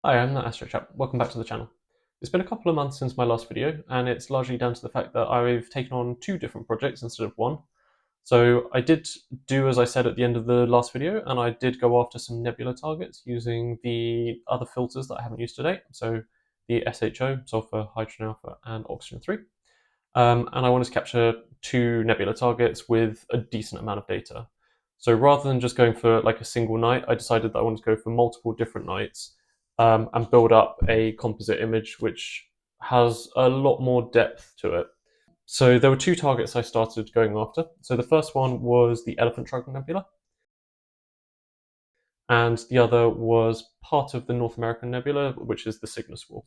Hi, I'm that Astro chap. Welcome back to the channel. It's been a couple of months since my last video, and it's largely down to the fact that I've taken on two different projects instead of one. So I did do as I said at the end of the last video, and I did go after some nebula targets using the other filters that I haven't used today. So the SHO, sulfur, hydrogen alpha, and oxygen 3. And I wanted to capture two nebula targets with a decent amount of data. So rather than just going for like a single night, I decided that I wanted to go for multiple different nights and build up a composite image which has a lot more depth to it. So there were two targets I started going after. So the first one was the Elephant Trunk Nebula, and the other was part of the North American Nebula, which is the Cygnus Wall.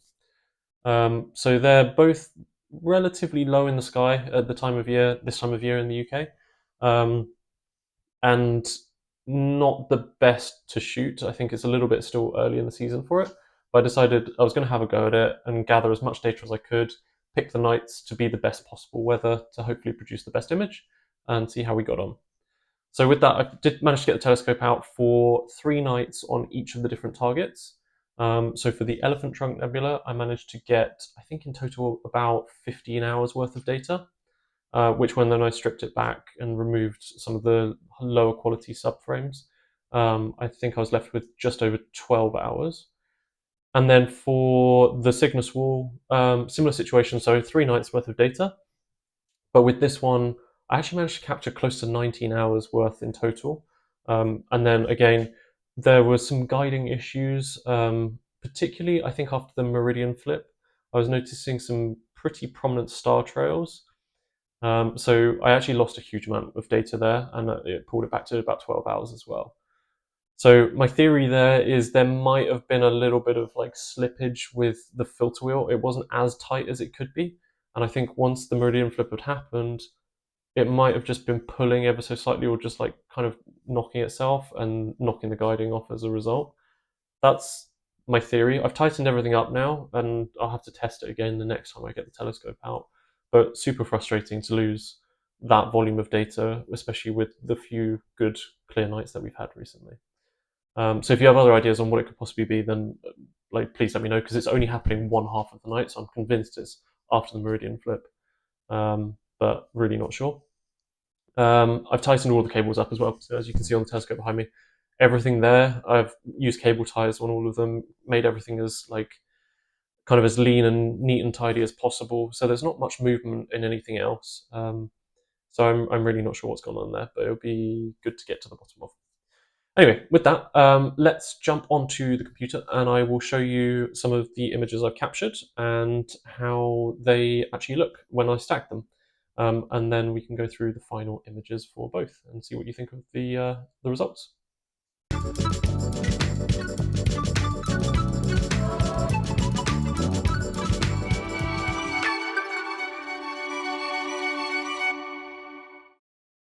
So they're both relatively low in the sky at the time of year, this time of year in the UK, and not the best to shoot. I think it's a little bit still early in the season for it, but I decided I was going to have a go at it and gather as much data as I could, pick the nights to be the best possible weather to hopefully produce the best image, and see how we got on. So with that, I did manage to get the telescope out for 3 nights on each of the different targets. So for the Elephant Trunk Nebula, I managed to get, I think in total, about 15 hours worth of data, which when then I stripped it back and removed some of the lower quality subframes, I think I was left with just over 12 hours. And then for the Cygnus Wall, similar situation, so 3 nights worth of data. But with this one, I actually managed to capture close to 19 hours worth in total. And then again, there were some guiding issues, particularly I think after the meridian flip, I was noticing some pretty prominent star trails. So I actually lost a huge amount of data there, and it pulled it back to about 12 hours as well. So my theory there is there might have been a little bit of like slippage with the filter wheel. It wasn't as tight as it could be, and I think once the meridian flip had happened, it might have just been pulling ever so slightly, or just like kind of knocking itself and knocking the guiding off as a result. That's my theory. I've tightened everything up now, and I'll have to test it again the next time I get the telescope out. But super frustrating to lose that volume of data, especially with the few good clear nights that we've had recently. So if you have other ideas on what it could possibly be, then like please let me know, because it's only happening one half of the night, so I'm convinced it's after the meridian flip, but really not sure. I've tightened all the cables up as well, so as you can see on the telescope behind me, everything there, I've used cable ties on all of them, made everything as like kind of as lean and neat and tidy as possible. So there's not much movement in anything else. So I'm really not sure what's gone on there, but it'll be good to get to the bottom of. Anyway, with that, let's jump onto the computer and I will show you some of the images I've captured and how they actually look when I stack them. And then we can go through the final images for both and see what you think of the results.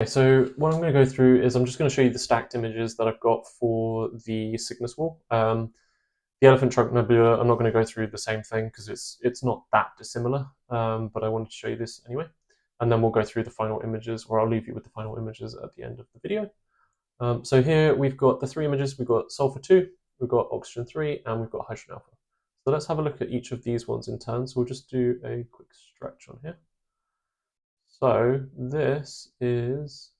Okay, so what I'm going to go through is I'm just going to show you the stacked images that I've got for the Cygnus Wall. The Elephant Trunk Nebula, I'm not going to go through the same thing because it's not that dissimilar, but I wanted to show you this anyway. And then we'll go through the final images, or I'll leave you with the final images at the end of the video. So here we've got the three images. We've got sulfur 2, we've got oxygen 3, and we've got hydrogen alpha. So let's have a look at each of these ones in turn. So we'll just do a quick stretch on here. So this is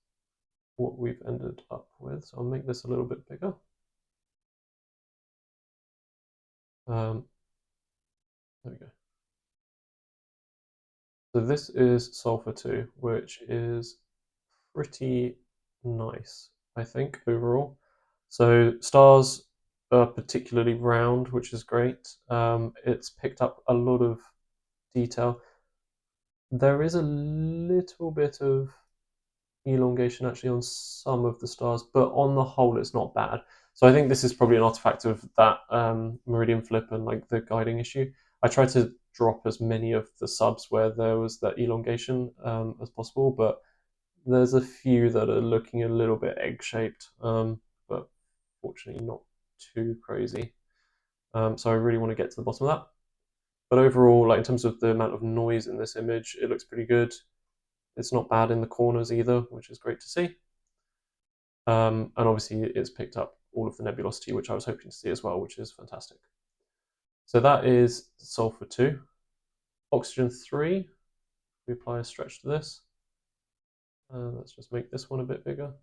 what we've ended up with. So I'll make this a little bit bigger. There we go. So this is sulfur 2, which is pretty nice, I think, overall. So stars are particularly round, which is great. It's picked up a lot of detail. There is a little bit of elongation actually on some of the stars, but on the whole, it's not bad. So I think this is probably an artifact of that meridian flip and like the guiding issue. I tried to drop as many of the subs where there was that elongation as possible, but there's a few that are looking a little bit egg-shaped, but fortunately not too crazy. So I really want to get to the bottom of that. But overall, like in terms of the amount of noise in this image, it looks pretty good. It's not bad in the corners either, which is great to see. And obviously it's picked up all of the nebulosity, which I was hoping to see as well, which is fantastic. So that is sulfur 2. Oxygen 3, we apply a stretch to this. Let's just make this one a bit bigger.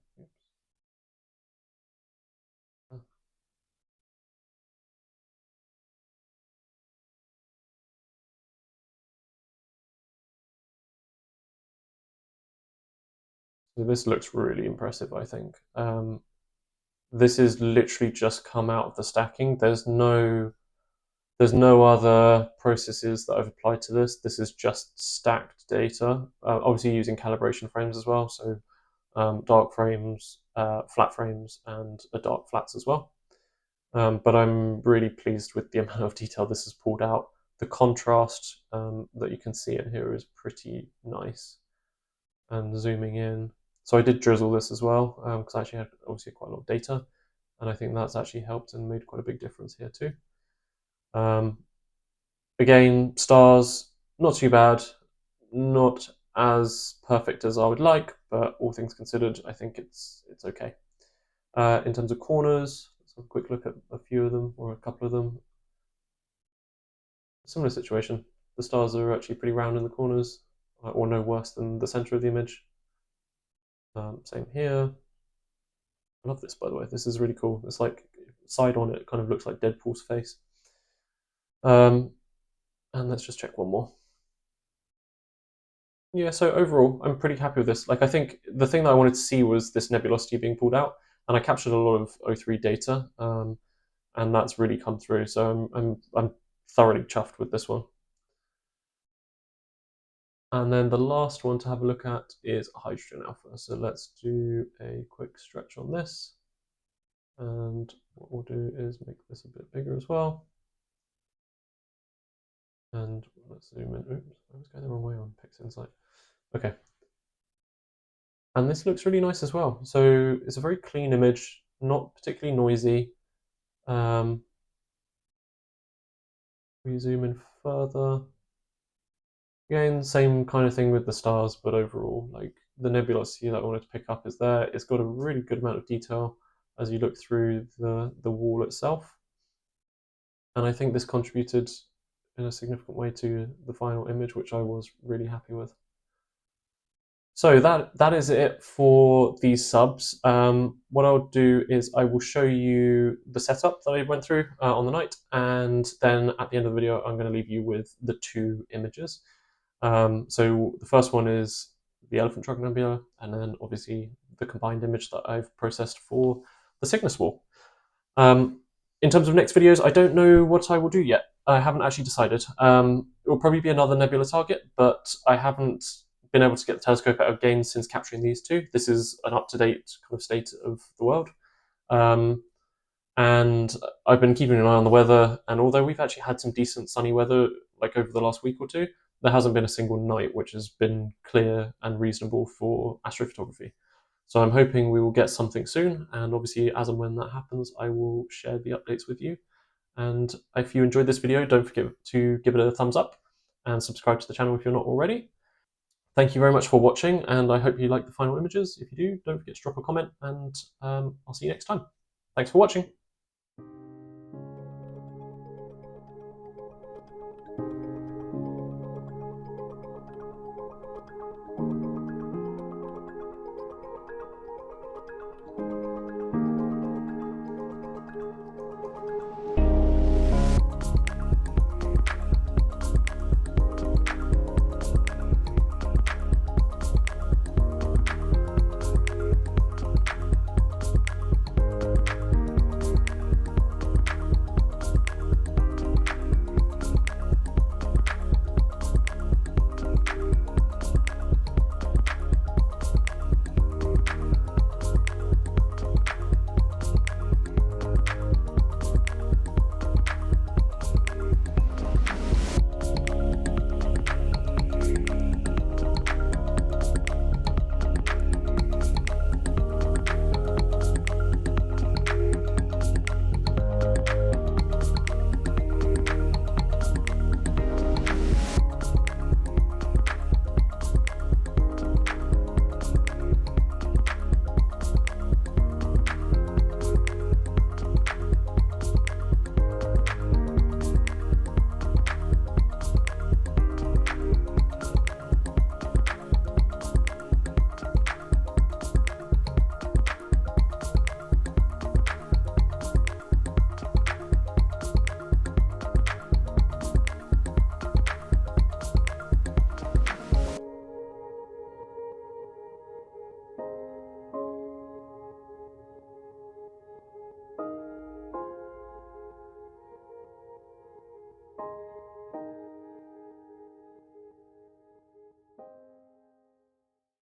So this looks really impressive, I think. This is literally just come out of the stacking. There's no other processes that I've applied to this. This is just stacked data, obviously using calibration frames as well. So dark frames, flat frames, and dark flats as well. But I'm really pleased with the amount of detail this has pulled out. The contrast that you can see in here is pretty nice. And zooming in, so I did drizzle this as well because I actually had obviously quite a lot of data, and I think that's actually helped and made quite a big difference here too. Again, stars, not too bad, not as perfect as I would like, but all things considered, I think it's okay. In terms of corners, let's have a quick look at a few of them or a couple of them. Similar situation. The stars are actually pretty round in the corners, or no worse than the center of the image. Same here. I love this, by the way. This is really cool. It's like side on it kind of looks like Deadpool's face. And let's just check one more. Yeah, so overall, I'm pretty happy with this. Like, I think the thing that I wanted to see was this nebulosity being pulled out, and I captured a lot of O3 data, and that's really come through. So I'm thoroughly chuffed with this one. And then the last one to have a look at is hydrogen alpha. So let's do a quick stretch on this. And what we'll do is make this a bit bigger as well. And let's zoom in. Oops, I was going the wrong way on PixInsight. Okay. And this looks really nice as well. So it's a very clean image, not particularly noisy. We zoom in further. Again, same kind of thing with the stars, but overall, like the nebulosity that I wanted to pick up is there. It's got a really good amount of detail as you look through the wall itself. And I think this contributed in a significant way to the final image, which I was really happy with. So that is it for these subs. What I'll do is I will show you the setup that I went through on the night, and then at the end of the video, I'm going to leave you with the 2 images. So the first one is the Elephant Trunk Nebula, and then obviously the combined image that I've processed for the Cygnus Wall. In terms of next videos, I don't know what I will do yet. I haven't actually decided. It will probably be another nebula target, but I haven't been able to get the telescope out of game since capturing these 2. This is an up-to-date kind of state of the world. And I've been keeping an eye on the weather, and although we've actually had some decent sunny weather like over the last week or 2, there hasn't been a single night which has been clear and reasonable for astrophotography. So I'm hoping we will get something soon, and obviously as and when that happens, I will share the updates with you. And if you enjoyed this video, don't forget to give it a thumbs up and subscribe to the channel if you're not already. Thank you very much for watching, and I hope you like the final images. If you do, don't forget to drop a comment, and I'll see you next time. Thanks for watching.